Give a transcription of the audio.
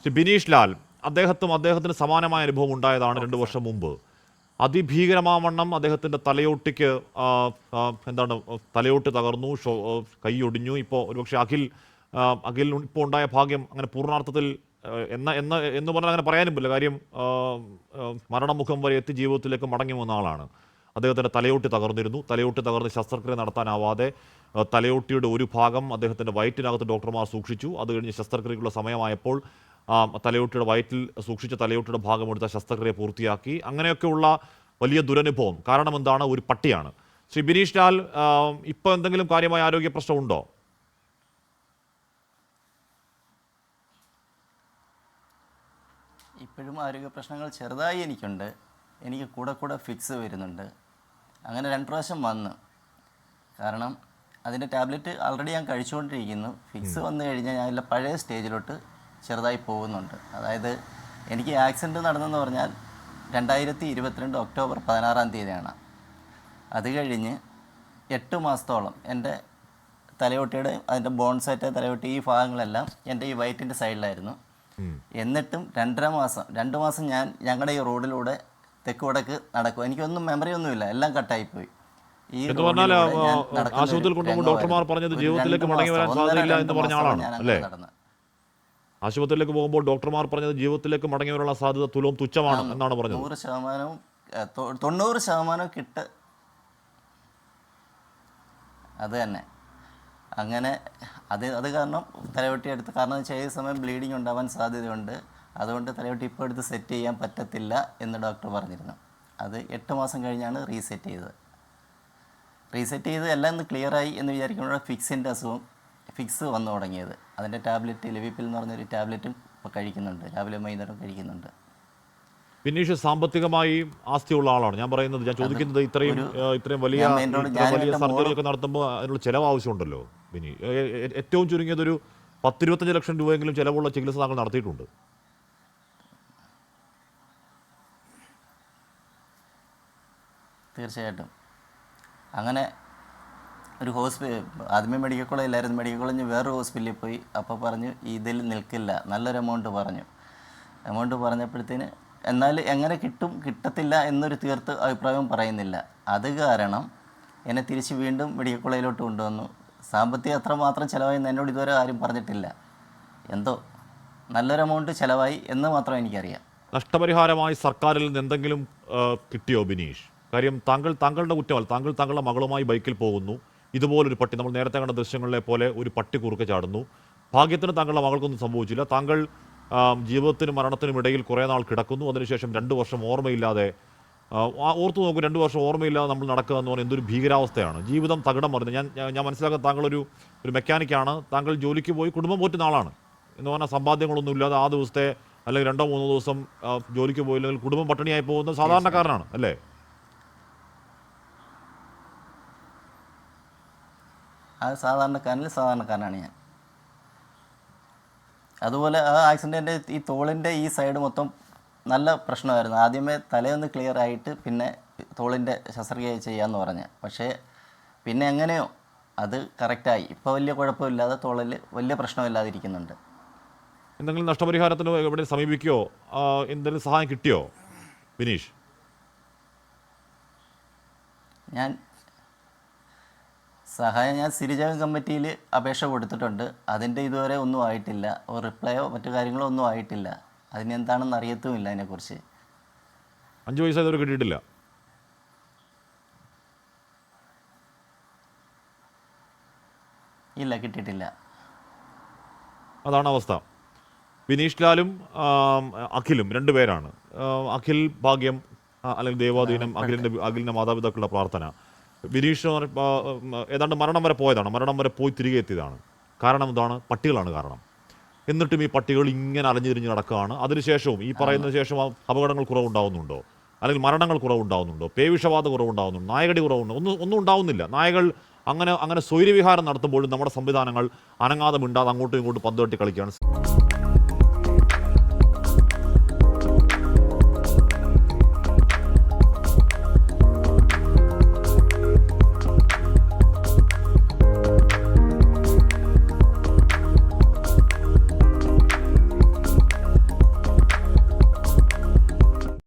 ശ്രീ ബിനീഷ് ലാൽ, അദ്ദേഹത്തിന് സമാനമായ അനുഭവം ഉണ്ടായതാണ് 2 വർഷം മുമ്പ്. അതിഭീകരമാവണ്ണം അദ്ദേഹത്തിൻ്റെ തലയോട്ടിക്ക് തലയോട്ട് തകർന്നു, കൈയൊടിഞ്ഞു. ഇപ്പോൾ ഒരുപക്ഷെ അഖിൽ ഇപ്പോൾ ഉണ്ടായ ഭാഗ്യം അങ്ങനെ പൂർണ്ണാർത്ഥത്തിൽ എന്ന് പറഞ്ഞാൽ അങ്ങനെ പറയാനും പറ്റില്ല. കാര്യം മരണമുഖം വരെ എത്തി ജീവിതത്തിലേക്ക് മടങ്ങി വന്ന ആളാണ്. അദ്ദേഹത്തിൻ്റെ തലയോട്ടി തകർന്നിരുന്നു. തലയോട്ടി തകർന്ന് ശസ്ത്രക്രിയ നടത്താനാവാതെ തലയോട്ടിയുടെ ഒരു ഭാഗം അദ്ദേഹത്തിൻ്റെ വയറ്റിനകത്ത് ഡോക്ടർമാർ സൂക്ഷിച്ചു. അത് കഴിഞ്ഞ് ശസ്ത്രക്രിയക്കുള്ള സമയമായപ്പോൾ തലയോട്ടിയുടെ വയറ്റിൽ സൂക്ഷിച്ച തലയോട്ടിയുടെ ഭാഗമെടുത്ത ശസ്ത്രക്രിയ പൂർത്തിയാക്കി. അങ്ങനെയൊക്കെയുള്ള വലിയ ദുരനുഭവം കാരണം എന്താണ്? ഒരു പട്ടിയാണ്. ശ്രീ ബിനീഷ് ലാൽ, ഇപ്പോൾ എന്തെങ്കിലും കാര്യമായ ആരോഗ്യ പ്രശ്നമുണ്ടോ? ഇപ്പോഴും ആരോഗ്യ പ്രശ്നങ്ങൾ ചെറുതായി എനിക്കുണ്ട്. എനിക്ക് കൂടെ ഫിക്സ് വരുന്നുണ്ട്. അങ്ങനെ 2 പ്രാവശ്യം വന്നു. കാരണം അതിൻ്റെ ടാബ്ലറ്റ് ആൾറെഡി ഞാൻ കഴിച്ചുകൊണ്ടിരിക്കുന്നു. ഫിക്സ് വന്നു കഴിഞ്ഞാൽ ഞാൻ അതിൻ്റെ പഴയ സ്റ്റേജിലോട്ട് ചെറുതായി പോകുന്നുണ്ട്. അതായത് എനിക്ക് ആക്സിഡൻറ്റ് നടന്നെന്ന് പറഞ്ഞാൽ 2022 ഒക്ടോബർ 16-ാം തീയതിയാണ്. അത് കഴിഞ്ഞ് 8 മാസത്തോളം എൻ്റെ തലയോട്ടിയുടെ അതിൻ്റെ ബോൺസായിട്ട് തലയോട്ടി ഈ ഭാഗങ്ങളെല്ലാം എൻ്റെ ഈ വയറ്റിൻ്റെ സൈഡിലായിരുന്നു. എന്നിട്ടും 2 മാസം ഞാൻ ഞങ്ങളുടെ ഈ റോഡിലൂടെ തെക്ക് വടക്ക് നടക്കും. എനിക്കൊന്നും മെമ്മറി ഒന്നുമില്ല, എല്ലാം കട്ടായിപ്പോയി. ഈ ആശുപത്രിയിൽ കൊണ്ടുപോകുമ്പോൾ ഡോക്ടർമാർ പറഞ്ഞത് ജീവിതത്തിലേക്ക് മടങ്ങി വരാൻ സാധ്യതയില്ല എന്ന് പറഞ്ഞ ആളാണ് അല്ലേ? ആശുപത്രിയിലേക്ക് പോകുമ്പോൾ ഡോക്ടർമാർ പറഞ്ഞത് ജീവിതത്തിലേക്ക് മടങ്ങി വരാനുള്ള സാധ്യത തുച്ഛമാണ് എന്നാണ് പറഞ്ഞത്. 90% അത് തന്നെ. അങ്ങനെ അത് കാരണം തലയോട്ടി എടുത്ത്, കാരണം വെച്ചാൽ ഏത് സമയം ബ്ലീഡിങ് ഉണ്ടാവാൻ സാധ്യതയുണ്ട്. അതുകൊണ്ട് തലയോട്ടി ഇപ്പോൾ എടുത്ത് സെറ്റ് ചെയ്യാൻ പറ്റത്തില്ല എന്ന് ഡോക്ടർ പറഞ്ഞിരുന്നു. അത് 8 മാസം കഴിഞ്ഞാണ് റീസെറ്റ് ചെയ്ത് എല്ലാം ഒന്ന് ക്ലിയറായി എന്ന് വിചാരിക്കുമ്പോഴാണ് ഫിക്സ് വന്നു തുടങ്ങിയത്. അതിൻ്റെ ടാബ്ലറ്റ് ലെവിപ്പിൽ എന്ന് പറഞ്ഞൊരു ടാബ്ലറ്റും ഇപ്പോൾ കഴിക്കുന്നുണ്ട്, രാവിലെ വൈകുന്നേരം കഴിക്കുന്നുണ്ട്. ബിനീഷ് സാമ്പത്തികമായി ആസ്തിയുള്ള ആളാണ്. ഞാൻ ചോദിക്കുന്നത് ഇത്രയും വലിയ സർജറിയൊക്കെ നടത്തുമ്പോൾ അതിനുള്ള ചിലവ് ആവശ്യമുണ്ടല്ലോ ബിനി. ഏറ്റവും ചുരുങ്ങിയത് ഒരു 10-25 ലക്ഷം രൂപയെങ്കിലും ചിലവുള്ള ചികിത്സ താങ്കൾ നടത്തിയിട്ടുണ്ട്. തീർച്ചയായിട്ടും. അങ്ങനെ ഒരു ആദ്യമേ മെഡിക്കൽ കോളേജിലായിരുന്നു. മെഡിക്കൽ കോളേജിൽ വേറൊരു ഹോസ്പിറ്റലിൽ പോയി. അപ്പോൾ പറഞ്ഞു ഇതിൽ നിൽക്കില്ല, നല്ലൊരു എമൗണ്ട് പറഞ്ഞപ്പോഴത്തേന് എന്നാൽ എങ്ങനെ കിട്ടത്തില്ല എന്നൊരു തീർത്ത് അഭിപ്രായവും പറയുന്നില്ല. അത് കാരണം എന്നെ തിരിച്ച് വീണ്ടും മെഡിക്കൽ കോളേജിലോട്ട് കൊണ്ടുവന്നു. സാമ്പത്തികം അത്രമാത്രം ചിലവായി എന്നോട് ഇതുവരെ ആരും പറഞ്ഞിട്ടില്ല. എന്തോ നല്ലൊരു എമൗണ്ട് ചിലവായി എന്ന് മാത്രം എനിക്കറിയാം. നഷ്ടപരിഹാരമായി സർക്കാരിൽ നിന്ന് എന്തെങ്കിലും കിട്ടിയോ ബിനീഷ്? കാര്യം താങ്കളുടെ കുറ്റമല്ല. താങ്കളുടെ മകളുമായി ബൈക്കിൽ പോകുന്നു. ഇതുപോലൊരു പട്ടി, നമ്മൾ നേരത്തെ കണ്ട ദൃശ്യങ്ങളിലെ പോലെ ഒരു പട്ടി കുറുക്കെ ചാടുന്നു. ഭാഗ്യത്തിന് താങ്കളുടെ മകൾക്കൊന്നും സംഭവിച്ചില്ല. താങ്കൾ ജീവിതത്തിനും മരണത്തിനും ഇടയിൽ കുറേ നാൾ കിടക്കുന്നു. അതിനുശേഷം 2 വർഷം ഓർമ്മയില്ലാതെ, ഓർത്തു നോക്കൂ, 2 വർഷം ഓർമ്മയില്ലാതെ നമ്മൾ നടക്കുക എന്ന് പറഞ്ഞാൽ എന്തൊരു ഭീകരാവസ്ഥയാണ്. ജീവിതം തകിടം മറിഞ്ഞു. ഞാൻ മനസ്സിലാക്കുന്നത് താങ്കളൊരു മെക്കാനിക്കാണ്. താങ്കൾ ജോലിക്ക് പോയി കുടുംബം പോറ്റുന്ന ആളാണ് എന്ന് പറഞ്ഞാൽ സമ്പാദ്യങ്ങളൊന്നും ഇല്ലാതെ ആ ദിവസത്തെ അല്ലെങ്കിൽ 2-3 ദിവസം ജോലിക്ക് പോയില്ലെങ്കിൽ കുടുംബം പട്ടിണിയായി പോകുന്ന സാധാരണക്കാരനാണ് അല്ലേ? ആ സാധാരണക്കാരനാണ് ഞാൻ. അതുപോലെ ആ ആക്സിഡൻറ്റിൻ്റെ ഈ തോളിൻ്റെ ഈ സൈഡ് മൊത്തം നല്ല പ്രശ്നമായിരുന്നു. ആദ്യമേ തലയൊന്ന് ക്ലിയർ ആയിട്ട് പിന്നെ തോളിൻ്റെ ശസ്ത്രക്രിയ ചെയ്യാമെന്ന് പറഞ്ഞ്, പക്ഷേ പിന്നെ എങ്ങനെയോ അത് കറക്റ്റായി. ഇപ്പോൾ വലിയ കുഴപ്പമില്ലാതെ തോളിൽ വലിയ പ്രശ്നമില്ലാതിരിക്കുന്നുണ്ട്. എന്തെങ്കിലും നഷ്ടപരിഹാരത്തിന് എവിടെ സമീപിക്കുകയോ എന്തെങ്കിലും സഹായം കിട്ടിയോ ബിനീഷ്? ഞാൻ സിരിജാഗം കമ്മിറ്റിയിൽ അപേക്ഷ കൊടുത്തിട്ടുണ്ട്. അതിൻ്റെ ഇതുവരെ ഒന്നും ആയിട്ടില്ല. റിപ്ലൈയോ മറ്റു കാര്യങ്ങളോ ഒന്നും ആയിട്ടില്ല. അതിനെന്താണെന്ന് അറിയത്തുമില്ല അതിനെക്കുറിച്ച്. 5 പൈസ ഇതുവരെ കിട്ടിയിട്ടില്ല. ഇല്ല, കിട്ടിയിട്ടില്ല. അതാണ് അവസ്ഥ. ബിനീഷ് ലാലും അഖിലും 2 പേരാണ്. അഖിൽ ഭാഗ്യം അല്ലെങ്കിൽ ദേവാധീനം, അഖിലിൻ്റെ മാതാപിതാക്കളുടെ പ്രാർത്ഥന. ബിനീഷ് ഏതാണ്ട് മരണം വരെ പോയതാണ്. മരണം വരെ പോയി തിരികെ എത്തിയതാണ്. കാരണം എന്താണ്? പട്ടികളാണ് കാരണം. എന്നിട്ടും ഈ പട്ടികൾ ഇങ്ങനെ അലഞ്ഞിരിഞ്ഞ് നടക്കുകയാണ്. അതിനുശേഷവും ഈ പറയുന്ന ശേഷം അപകടങ്ങൾ കുറവുണ്ടാവുന്നുണ്ടോ? അല്ലെങ്കിൽ മരണങ്ങൾ കുറവുണ്ടാവുന്നുണ്ടോ? പേവിഷബാധ കുറവുണ്ടാവുന്നുണ്ടോ? നായകടി കുറവുണ്ടോ? ഒന്നും ഉണ്ടാവുന്നില്ല. നായകൾ അങ്ങനെ സ്വൈര്യവിഹാരം നടത്തുമ്പോഴും നമ്മുടെ സംവിധാനങ്ങൾ അനങ്ങാതെ മിണ്ടാതെ അങ്ങോട്ടും ഇങ്ങോട്ടും പന്ത് തട്ടി കളിക്കുകയാണ്.